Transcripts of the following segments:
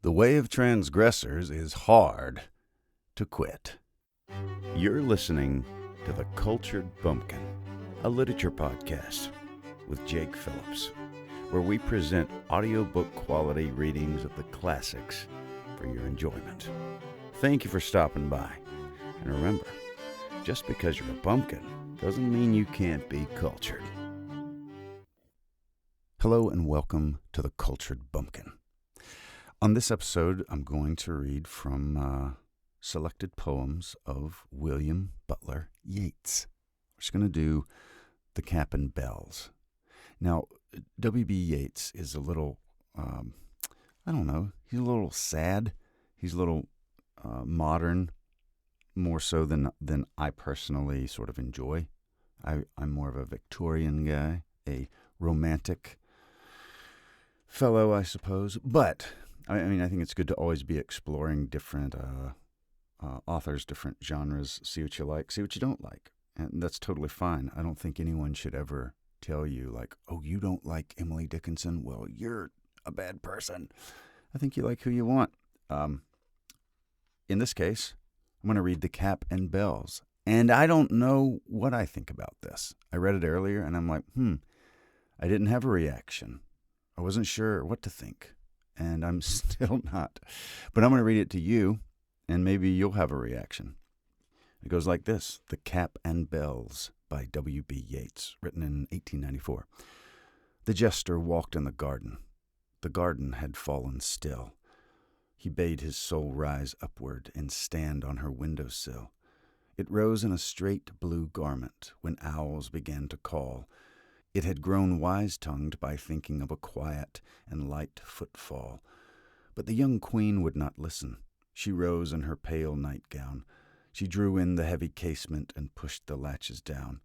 The way of transgressors is hard to quit. You're listening to The Cultured Bumpkin, a literature podcast with Jake Phillips, where we present audiobook quality readings of the classics for your enjoyment. Thank you for stopping by. And remember, just because you're a bumpkin doesn't mean you can't be cultured. Hello and welcome to The Cultured Bumpkin. On this episode, I'm going to read from selected poems of William Butler Yeats. We're just going to do The Cap and Bells. Now, W.B. Yeats is a little, he's a little sad. He's a little modern, more so than I personally sort of enjoy. I'm more of a Victorian guy, a romantic fellow, I suppose. But, I think it's good to always be exploring different authors, different genres, see what you like, see what you don't like. And that's totally fine. I don't think anyone should ever tell you, like, oh, you don't like Emily Dickinson? Well, you're a bad person. I think you like who you want. In this case, I'm going to read The Cap and Bells. And I don't know what I think about this. I read it earlier, and I'm like, I didn't have a reaction. I wasn't sure what to think, and I'm still not. But I'm going to read it to you, and maybe you'll have a reaction. It goes like this: The Cap and Bells by W.B. Yeats, written in 1894. The jester walked in the garden. The garden had fallen still. He bade his soul rise upward and stand on her window-sill. It rose in a straight blue garment when owls began to call. It had grown wise-tongued by thinking of a quiet and light footfall. But the young queen would not listen. She rose in her pale nightgown. She drew in the heavy casement and pushed the latches down.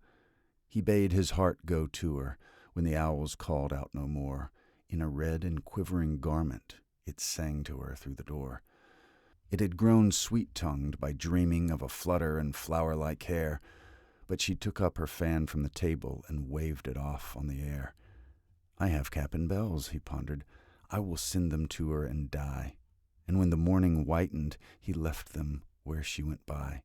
He bade his heart go to her when the owls called out no more. In a red and quivering garment, it sang to her through the door. It had grown sweet-tongued by dreaming of a flutter and flower-like hair, but she took up her fan from the table and waved it off on the air. I have cap and bells, he pondered. I will send them to her and die. And when the morning whitened, he left them where she went by.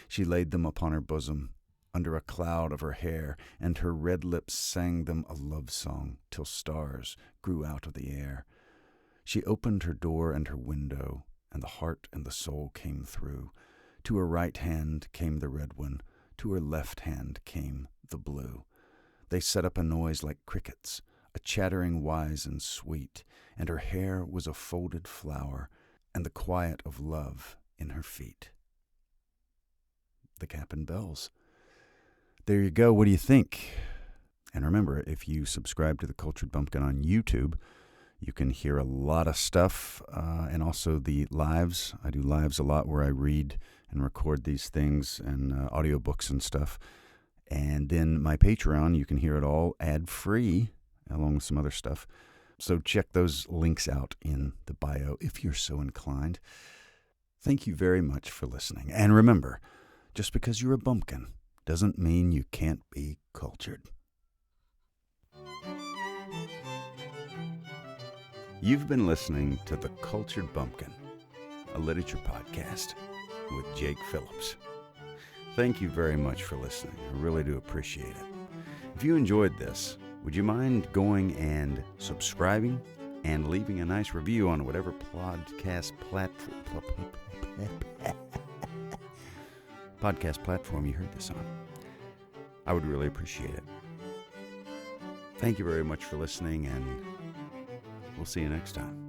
She laid them upon her bosom, under a cloud of her hair, and her red lips sang them a love song till stars grew out of the air. She opened her door and her window, and the heart and the soul came through. To her right hand came the red one, to her left hand came the blue. They set up a noise like crickets, a chattering wise and sweet, and her hair was a folded flower, and the quiet of love in her feet. The Cap and Bells. There you go. What do you think? And remember, if you subscribe to The Cultured Bumpkin on YouTube, you can hear a lot of stuff, and also the lives. I do lives a lot where I read and record these things and audiobooks and stuff. And then my Patreon, you can hear it all ad-free, along with some other stuff. So check those links out in the bio if you're so inclined. Thank you very much for listening. And remember, just because you're a bumpkin doesn't mean you can't be cultured. You've been listening to The Cultured Bumpkin, a literature podcast with Jake Phillips. Thank you very much for listening. I really do appreciate it. If you enjoyed this, would you mind going and subscribing and leaving a nice review on whatever podcast platform you heard this on? I would really appreciate it. Thank you very much for listening, and we'll see you next time.